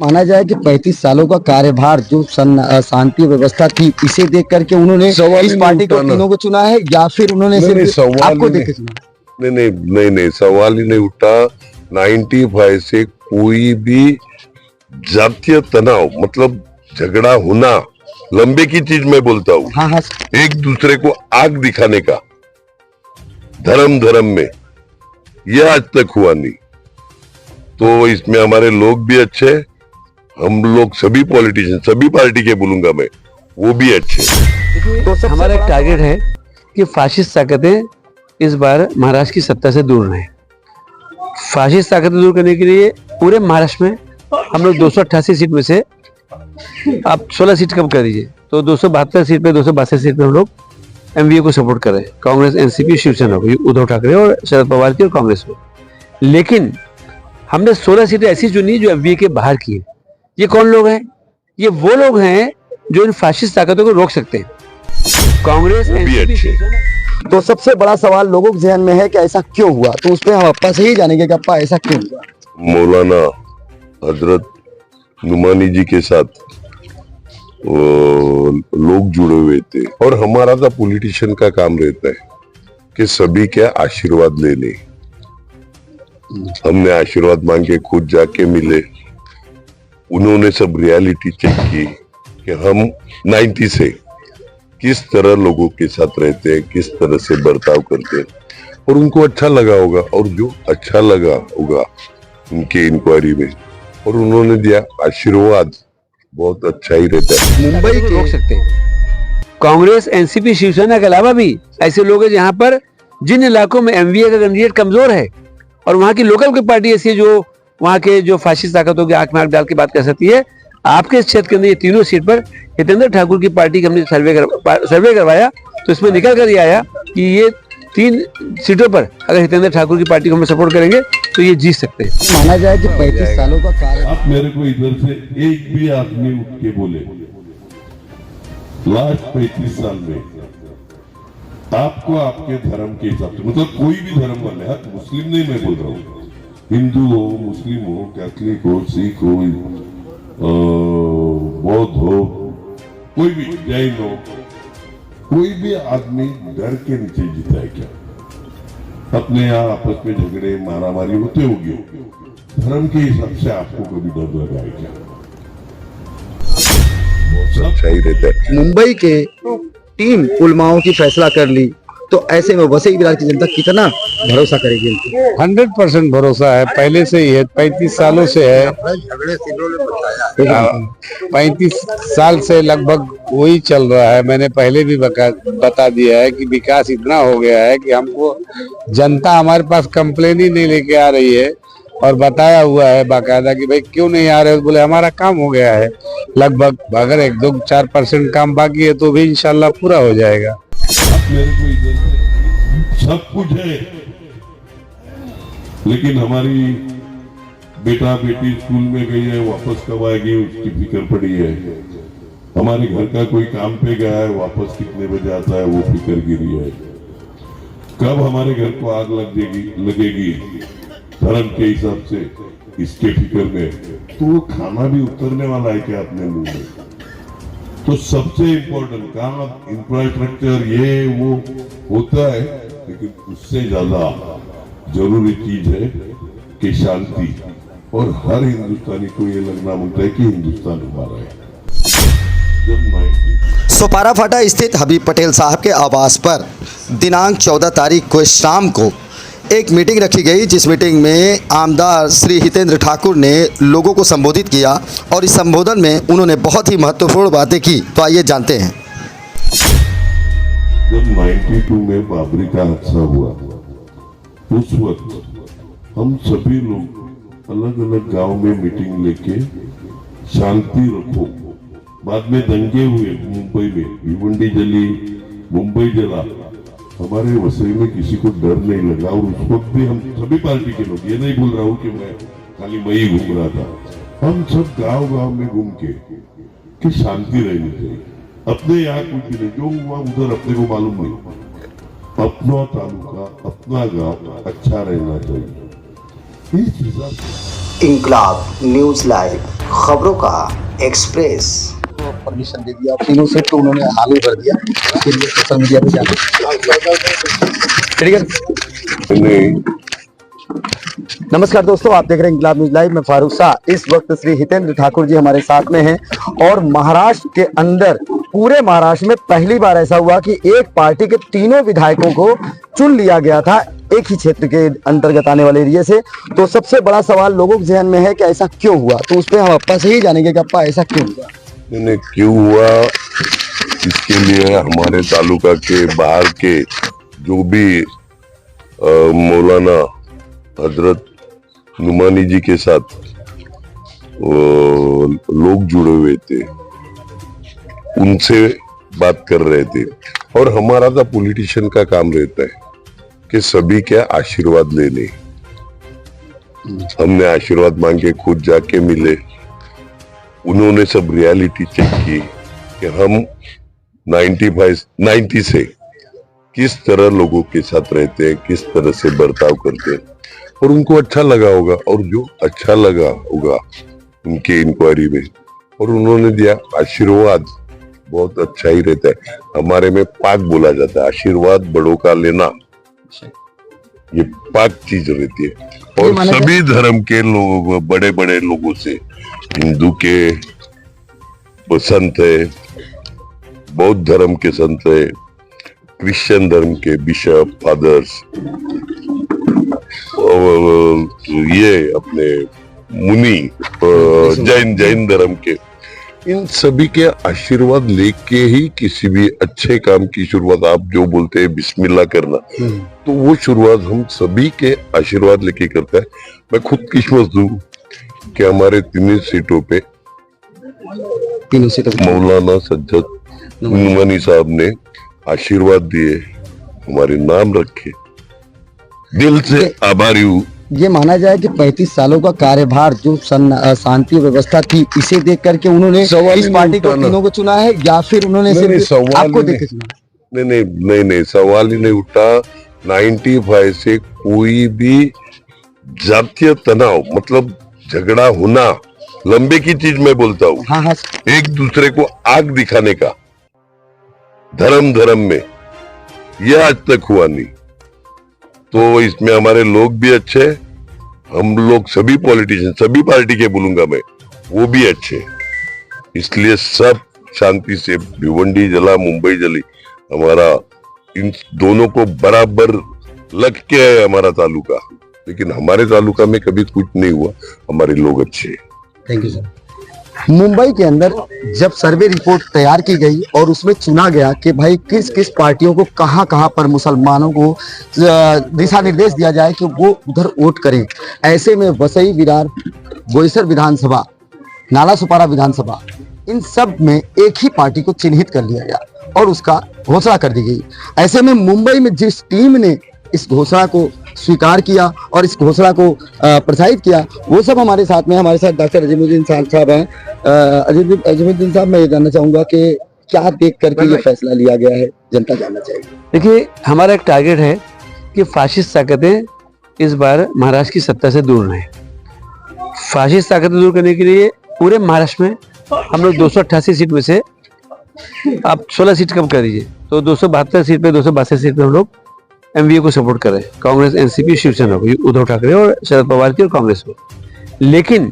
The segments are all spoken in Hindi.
माना जाए कि 35 सालों का कार्यभार जो शांति व्यवस्था थी, इसे देख करके उन्होंने इस पार्टी को तीनों को चुना है या फिर उन्होंने सिर्फ आपको देख के चुना? नहीं, सवाल ही नहीं उठा। 95 से कोई भी जातीय तनाव मतलब झगड़ा होना लंबे की चीज मैं बोलता हूँ। हाँ। एक दूसरे को आग दिखाने का धर्म में यह आज तक हुआ नहीं। तो इसमें हमारे लोग भी अच्छे, हम लोग सभी पॉलिटिशियन, सभी पार्टी के बोलूंगा मैं, वो भी अच्छे। तो हमारा एक टारगेट है कि फाशिस्ट ताकतें इस बार महाराष्ट्र की सत्ता से दूर रहें। फाशिस्ट ताकतें दूर करने के लिए पूरे महाराष्ट्र में हम लोग 288 सीट में से आप 16 सीट कम कर दीजिए, तो 272 सीट पे 262 सीट पे हम लोग एमवीए को सपोर्ट कर रहे हैं। कांग्रेस, एनसीपी, शिवसेना को, उद्धव ठाकरे और शरद पवार की और कांग्रेस को। लेकिन हमने 16 सीटें ऐसी चुनी जो एमवीए के बाहर की है। ये कौन लोग हैं? ये वो लोग हैं जो इन फाशिस्ट ताकतों को रोक सकते हैं। कांग्रेस, एनसीपी, शिवसेना। तो सबसे बड़ा सवाल लोगों के जहन में है कि ऐसा क्यों हुआ, तो उस पर हम अप्पा से ही जानेंगे कि अप्पा ऐसा क्यों हुआ। मौलाना हजरत नुमानी जी के साथ लोग जुड़े हुए थे और हमारा तो पॉलिटिशियन का काम रहता है कि सभी के आशीर्वाद लेने। हमने आशीर्वाद मांगे, खुद जाके मिले, उन्होंने सब रियलिटी चेक की कि हम 90 से किस तरह लोगों के साथ रहते हैं, किस तरह से बर्ताव करते हैं, और उनको अच्छा लगा होगा। और जो अच्छा लगा होगा उनके इंक्वायरी में और उन्होंने दिया आशीर्वाद, बहुत अच्छा ही रहता है। मुंबई को रोक सकते हैं। कांग्रेस, एनसीपी, शिवसेना के अलावा भी ऐसे लोग हैं जहां पर जिन इलाकों में एमवीए का कैंडिडेट कमजोर है और वहां की लोकल की पार्टी ऐसी है जो वहां के जो फाशिस्ट ताकतों की आंख में आंख डाल के बात कर सकती है। आपके इस क्षेत्र के अंदर ये तीनों सीट पर हितेंद्र ठाकुर की पार्टी का हमने सर्वे करवाया, तो इसमें निकल कर ये आया कि ये 3 सीटों पर अगर हितेंद्र ठाकुर की पार्टी को हम सपोर्ट करेंगे तो ये जीत सकते हैं। माना जाए कि 35 सालों का कार्य। आप मेरे को इधर से एक भी आदमी उठ के बोले लास्ट 35 साल में आपको आपके धर्म के हिसाब से, मतलब कोई भी धर्म वाले, मुस्लिम नहीं मैं बोल रहा हूँ, हिंदू हो, मुस्लिम हो, कैथलिक हो, सिख हो, बौद्ध हो, कोई भी, जैन हो, कोई भी आदमी डर के नीचे जीता है क्या? अपने यहाँ आपस में झगड़े मारामारी होते होंगे, धर्म के हिसाब से आपको कभी डर लगा है क्या? बहुत अच्छा ही रहता है। मुंबई के टीम उलमाओं की फैसला कर ली, तो ऐसे में वसई विरार की जनता कितना भरोसा करेगी? 100% भरोसा है, पहले से ही है, 35 सालों से है। 35 साल से लगभग वही चल रहा है। मैंने पहले भी बता दिया है कि विकास इतना हो गया है कि हमको जनता हमारे पास कंप्लेन ही नहीं लेके आ रही है, और बताया हुआ है बाकायदा कि भाई क्यों नहीं आ रहे, बोले हमारा काम हो गया है लगभग। अगर 1-2-4% काम बाकी है तो भी इंशाल्लाह पूरा हो जाएगा। मेरे को इधर से सब कुछ है, लेकिन हमारी बेटा बेटी स्कूल में गई है, वापस कब आएगी उसकी फिक्र पड़ी है। हमारे घर का कोई काम पे गया है, वापस कितने बजे आता है वो फिक्र गिरी है। कब हमारे घर को आग लगेगी धर्म के हिसाब से, इसके फिक्र में, तो वो खाना भी उतरने वाला है क्या अपने मुंह में? तो सबसे इम्पोर्टेंट काम इंफ्रास्ट्रक्चर ये वो होता है, लेकिन उससे ज्यादा जरूरी चीज है कि शांति, और हर हिंदुस्तानी को ये लगना होता है कि हिंदुस्तान हमारा है। सोपारा फाटा स्थित हबीब पटेल साहब के आवास पर दिनांक 14 तारीख को शाम को एक मीटिंग रखी गई, जिस मीटिंग में आमदार श्री हितेंद्र ठाकुर ने लोगों को संबोधित किया, और इस संबोधन में उन्होंने बहुत ही महत्वपूर्ण बातें की। तो आइए जानते हैं। जब 92 में बाबरी का हादसा हुआ, उस वक्त हम सभी लोग अलग अलग गांव में मीटिंग लेके शांति रखो। बाद में दंगे हुए मुंबई में, भिवंडी जली, मुंबई जला, हमारे वसई में किसी को डर नहीं लगा। और उस वक्त भी हम सभी पार्टी के लोग, ये नहीं बोल रहा हूँ कि मैं खाली मैं ही घूम रहा था, हम सब गांव गांव में घूम के कि शांति रहनी चाहिए। अपने यहाँ कुछ भी नहीं, जो हुआ उधर अपने को मालूम नहीं, अपना तालुका, अपना गांव अच्छा रहना चाहिए, इस हिसाब से इंकलाब न्यूज लाइव, खबरों का एक्सप्रेस। परमिशन दे दिया तीनों से, तो उन्होंने हाल ही भर दिया फिर ये सोशल मीडिया पे जाना। ठीक है, नमस्कार दोस्तों, आप देख रहे हैं इंकलाब न्यूज लाइव में फारूक शाह। इस वक्त श्री हितेंद्र ठाकुर जी हमारे साथ में हैं और महाराष्ट्र के अंदर, पूरे महाराष्ट्र में पहली बार ऐसा हुआ कि एक पार्टी के तीनों विधायकों को चुन लिया गया था एक ही क्षेत्र के अंतर्गत आने वाले एरिया से। तो सबसे बड़ा सवाल लोगों के जहन में है कि ऐसा क्यों हुआ, तो उस पर हम अप्पा से ही जानेंगे कि अप्पा ऐसा क्यों हुआ। मैंने क्यों हुआ, इसके लिए हमारे तालुका के बाहर के जो भी मौलाना हजरत नुमानी जी के साथ लोग जुड़े हुए थे, उनसे बात कर रहे थे। और हमारा तो पॉलिटिशियन का काम रहता है कि सभी के आशीर्वाद लेने। हमने आशीर्वाद मांगे, खुद जाके मिले, उन्होंने सब रियलिटी चेक की कि हम 90 से किस तरह लोगों के साथ रहते हैं, किस तरह से बर्ताव करते हैं, और उनको अच्छा लगा होगा। और जो अच्छा लगा होगा उनके इंक्वायरी में, और उन्होंने दिया आशीर्वाद, बहुत अच्छा ही रहता है। हमारे में पाक बोला जाता है, आशीर्वाद बड़ों का लेना, ये पाक चीज रहती है। और सभी धर्म के लोग, बड़े बड़े लोगों से, हिंदू के संत है, बौद्ध धर्म के संत है, क्रिश्चियन धर्म के बिशप, फादर्स, और ये अपने मुनि, जैन धर्म के, इन सभी के आशीर्वाद लेके ही किसी भी अच्छे काम की शुरुआत, आप जो बोलते हैं बिस्मिल्लाह करना, तो वो शुरुआत हम सभी के आशीर्वाद लेके करता है। मैं खुद किस्मत हूँ कि हमारे तीनों सीटों पे मौलाना सज्जद नुमानी साहब ने आशीर्वाद दिए, हमारे नाम रखे, दिल से आभारी हूँ। ये माना जाए कि 35 सालों का कार्यभार जो शांति व्यवस्था थी, इसे देख करके उन्होंने इस पार्टी को तीनों को चुना है, या फिर उन्होंने सिर्फ आपको देख के चुना? नहीं, सवाल ही नहीं उठा। 95 से कोई भी जातीय तनाव, मतलब झगड़ा होना, लंबे की चीज मैं बोलता हूँ। हाँ, एक दूसरे को आग दिखाने का धर्म में, यह आज तक हुआ नहीं। तो इसमें हमारे लोग भी अच्छे, हम लोग सभी पॉलिटिशियन, सभी पार्टी के बोलूंगा मैं, वो भी अच्छे, इसलिए सब शांति से, भिवंडी जला, मुंबई जली, हमारा इन दोनों को बराबर लग के है हमारा तालुका। लेकिन हमारे तालुका में कभी कुछ नहीं हुआ, हमारे लोग अच्छे। Thank you sir. मुंबई के अंदर जब सर्वे रिपोर्ट तैयार की गई और उसमें चुना गया कि भाई किस किस पार्टियों को कहां पर मुसलमानों को दिशा निर्देश दिया जाए कि वो उधर वोट करें, ऐसे में वसई, विरार, बोईसर विधानसभा, नाला सुपारा विधानसभा, इन सब में एक ही पार्टी को चिन्हित कर लिया गया और उसका घोषणा कर दी गई। ऐसे में मुंबई में जिस टीम ने इस घोषणा को स्वीकार किया और इस घोषणा को प्रोत्साहित किया, वो सब हमारे साथ में, हमारे साथ डॉक्टर अजीमुद्दीन साहब हैं। अजीमुद्दीन साहब, मैं ये जानना चाहूंगा कि क्या देख करके ये फैसला लिया गया है, जनता जानना चाहिए। देखिए, हमारा एक टारगेट है कि फाशिस्ट ताकतें इस बार महाराष्ट्र की सत्ता से दूर रहें। फाशिस्ट ताकतें दूर करने के लिए पूरे महाराष्ट्र में हम लोग 288 सीट में से आप 16 सीट कम कर दीजिए, तो 272 सीट पे 262 सीट पे हम लोग एमवीए को सपोर्ट कर रहे हैं, कांग्रेस, एनसीपी, शिवसेना को, उद्धव ठाकरे और शरद पवार की और कांग्रेस को। लेकिन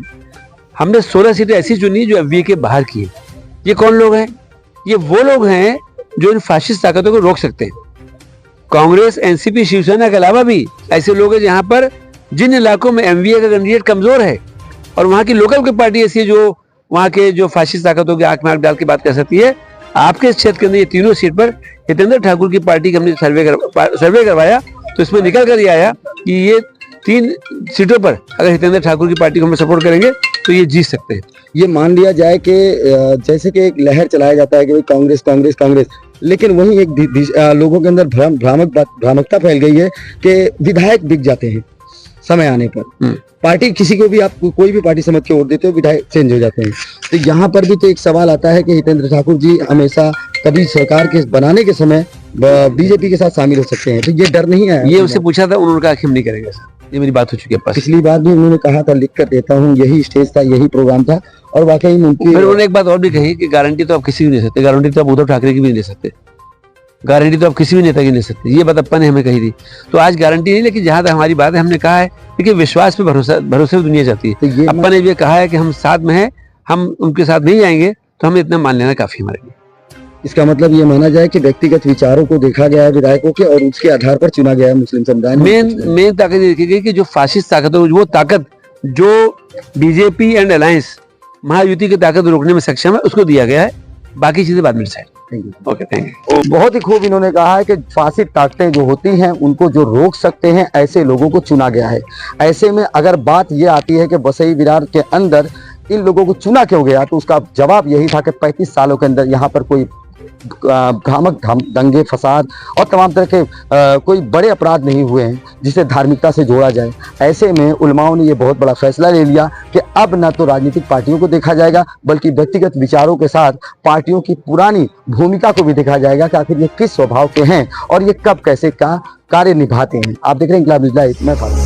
हमने 16 सीटें ऐसी चुनी जो एमवीए के बाहर की है। ये कौन लोग हैं? ये वो लोग हैं जो इन फाशिस्ट ताकतों को रोक सकते हैं। कांग्रेस, एनसीपी, शिवसेना के अलावा भी ऐसे लोग हैं जहां पर जिन इलाकों में एमवीए का कैंडिडेट कमजोर है और वहां की लोकल की पार्टी ऐसी है जो वहां के जो फाशिस्ट ताकतों की आंख में आंख डाल के बात कर सकती है। आपके इस क्षेत्र के अंदर ये तीनों सीट पर हितेंद्र ठाकुर की पार्टी का हमने सर्वे करवाया, तो इसमें निकल कर ये आया कि ये 3 सीटों पर अगर हितेंद्र ठाकुर की पार्टी को हम सपोर्ट करेंगे तो ये जीत सकते हैं। ये मान लिया जाए कि जैसे कि एक लहर चलाया जाता है कि भाई कांग्रेस कांग्रेस कांग्रेस, लेकिन वहीं एक लोगों के अंदर भ्रामकता फैल गई है कि विधायक बिक जाते हैं समय आने पर। पार्टी किसी को भी, आप कोई भी पार्टी समझ के वोट देते हो, विधायक चेंज हो जाते हैं। तो यहाँ पर भी तो एक सवाल आता है कि हितेंद्र ठाकुर जी हमेशा कभी सरकार के बनाने के समय बीजेपी के साथ शामिल हो सकते हैं, तो ये डर नहीं है? ये उससे पूछा था, उन्होंने कहा कि हम नहीं करेंगे सर। ये मेरी बात हो चुकी है बस। पिछली बार भी उन्होंने कहा था लिख कर देता हूँ, यही स्टेज था, यही प्रोग्राम था, और वाकई में उनकी फिर उन्होंने एक बात और भी कही कि गारंटी तो आप किसी की नहीं दे सकते, गारंटी तो आप उद्धव ठाकरे की भी नहीं दे सकते, गारंटी तो आप किसी भी नेता की नहीं दे सकते, ये बात अपन ने हमें कही थी। तो आज गारंटी नहीं, लेकिन जहां तक हमारी बात है हमने कहा है कि विश्वास पे भरोसे पे दुनिया जाती है। तो ये अपन ने ये कहा है कि हम साथ में हैं, हम उनके साथ नहीं जाएंगे, तो हमें इतना मान लेना काफी हमारे लिए। इसका मतलब ये माना जाए कि व्यक्तिगत विचारों को देखा गया है विधायकों के, और उसके आधार पर चुना गया है मुस्लिम समुदाय ने। मेन ताकत ये देखी गई कि जो फाशिस्ट ताकत है, वो ताकत जो बीजेपी एंड अलायंस महायुति की ताकत रोकने में सक्षम है, उसको दिया गया है, बाकी चीजें बाद में decide. Thank you. Okay, thank you. बहुत ही खूब इन्होंने कहा है कि फासिद ताकतें जो होती हैं उनको जो रोक सकते हैं, ऐसे लोगों को चुना गया है। ऐसे में अगर बात ये आती है कि बसई विरार के अंदर इन लोगों को चुना क्यों गया, तो उसका जवाब यही था कि 35 सालों के अंदर यहाँ पर कोई भ्रामक दंगे फसाद और तमाम तरह के कोई बड़े अपराध नहीं हुए हैं जिसे धार्मिकता से जोड़ा जाए। ऐसे में उलमाओं ने ये बहुत बड़ा फैसला ले लिया कि अब न तो राजनीतिक पार्टियों को देखा जाएगा, बल्कि व्यक्तिगत विचारों के साथ पार्टियों की पुरानी भूमिका को भी देखा जाएगा कि आखिर ये किस स्वभाव के हैं और ये कब कैसे का कार्य निभाते हैं। आप देख रहे हैं इंकलाब न्यूज़ लाइव, मैं फारूक।